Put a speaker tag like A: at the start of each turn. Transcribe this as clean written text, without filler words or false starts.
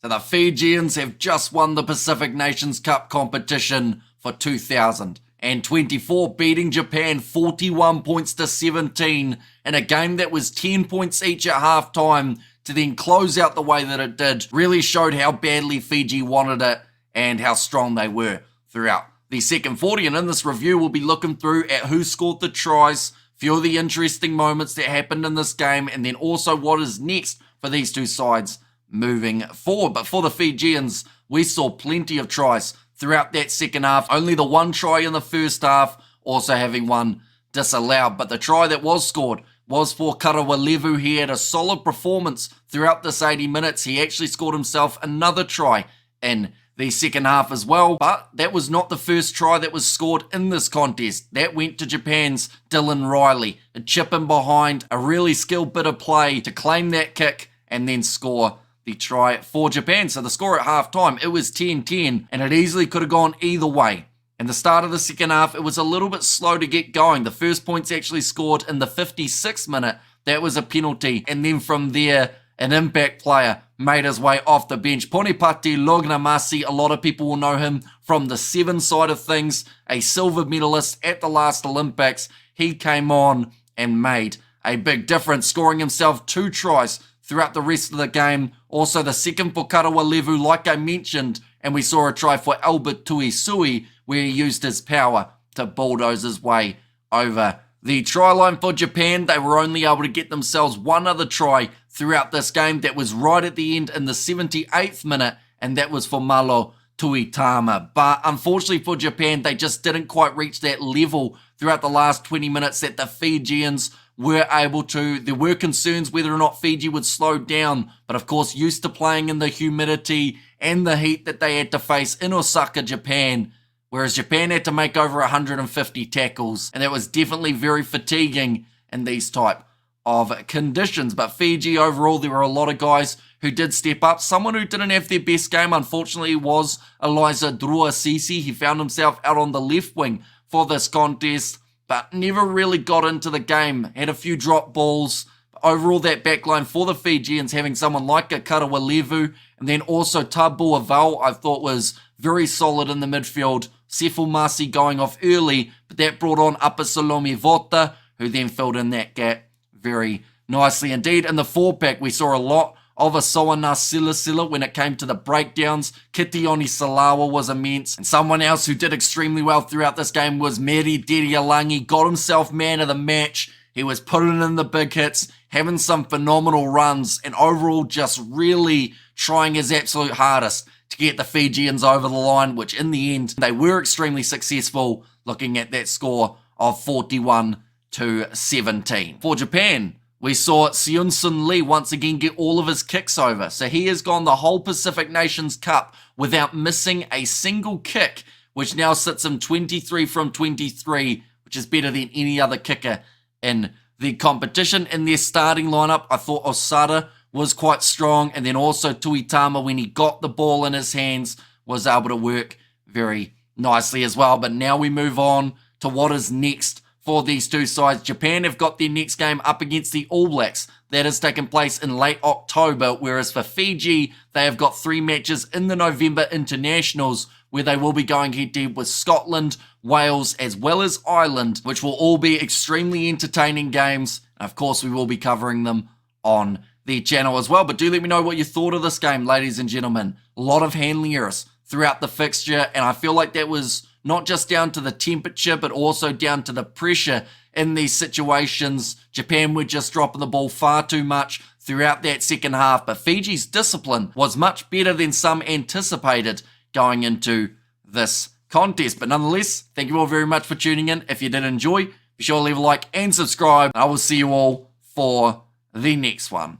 A: So the Fijians have just won the Pacific Nations Cup competition for 2024, beating Japan 41 points to 17 in a game that was 10 points each at halftime to then close out the way that it did. Really showed how badly Fiji wanted it and how strong they were throughout the second 40. And in this review, we'll be looking through at who scored the tries, few of the interesting moments that happened in this game, and then also what is next for these two sides moving forward. But for the Fijians, we saw plenty of tries throughout that second half. Only the one try in the first half, also having one disallowed. But the try that was scored was for Karawalevu. He had a solid performance throughout this 80 minutes. He actually scored himself another try in the second half as well. But that was not the first try that was scored in this contest. That went to Japan's Dylan Riley. A chip in behind, a really skilled bit of play to claim that kick and then score the try for Japan. So the score at halftime, it was 10-10, and it easily could have gone either way. In the start of the second half, it was a little bit slow to get going. The first points actually scored in the 56th minute. That was a penalty. And then from there, an impact player made his way off the bench. Ponipati Lognamasi, a lot of people will know him from the Seven side of things, a silver medalist at the last Olympics. He came on and made a big difference, scoring himself 2 tries throughout the rest of the game. Also the second for Karawalevu, like I mentioned, and we saw a try for Albert Tuisui, where he used his power to bulldoze his way over the try line for Japan. They were only able to get themselves one other try throughout this game. That was right at the end in the 78th minute, and that was for Malo Tuitama. But unfortunately for Japan, they just didn't quite reach that level throughout the last 20 minutes that the Fijians were able to. There were concerns whether or not Fiji would slow down, but of course, used to playing in the humidity and the heat that they had to face in Osaka, Japan, whereas Japan had to make over 150 tackles, and that was definitely very fatiguing in these type of conditions. But Fiji overall, there were a lot of guys who did step up. Someone who didn't have their best game, unfortunately, was Eliza Druasisi. He found himself out on the left wing for this contest, but never really got into the game. Had a few drop balls. Overall, that backline for the Fijians, having someone like a Karawalevu, and then also Tabu Aval, I thought was very solid in the midfield. Sefu Masi going off early, but that brought on Upper Salome Vota, who then filled in that gap very nicely indeed. In the 4-pack, we saw a lot of Asoa Silasila when it came to the breakdowns. Kitioni Salawa was immense. And someone else who did extremely well throughout this game was Meri Derialangi. Got himself man of the match. He was putting in the big hits, having some phenomenal runs, and overall just really trying his absolute hardest to get the Fijians over the line, which in the end, they were extremely successful, looking at that score of 41-17. For Japan, we saw Seunsun Lee once again get all of his kicks over. So he has gone the whole Pacific Nations Cup without missing a single kick, which now sits him 23 from 23, which is better than any other kicker in the competition. In their starting lineup, I thought Osada was quite strong, and then also Tuitama, when he got the ball in his hands, was able to work very nicely as well. But now we move on to what is next for these two sides. Japan have got their next game up against the All Blacks. That has taken place in late October, whereas for Fiji, they have got 3 matches in the November internationals, where they will be going head-to-head with Scotland, Wales, as well as Ireland, which will all be extremely entertaining games. Of course, we will be covering them on the channel as well. But do let me know what you thought of this game, ladies and gentlemen. A lot of handling errors throughout the fixture, and I feel like that was not just down to the temperature, but also down to the pressure in these situations. Japan were just dropping the ball far too much throughout that second half, but Fiji's discipline was much better than some anticipated going into this contest. But nonetheless, thank you all very much for tuning in. If you did enjoy, be sure to leave a like and subscribe. I will see you all for the next one.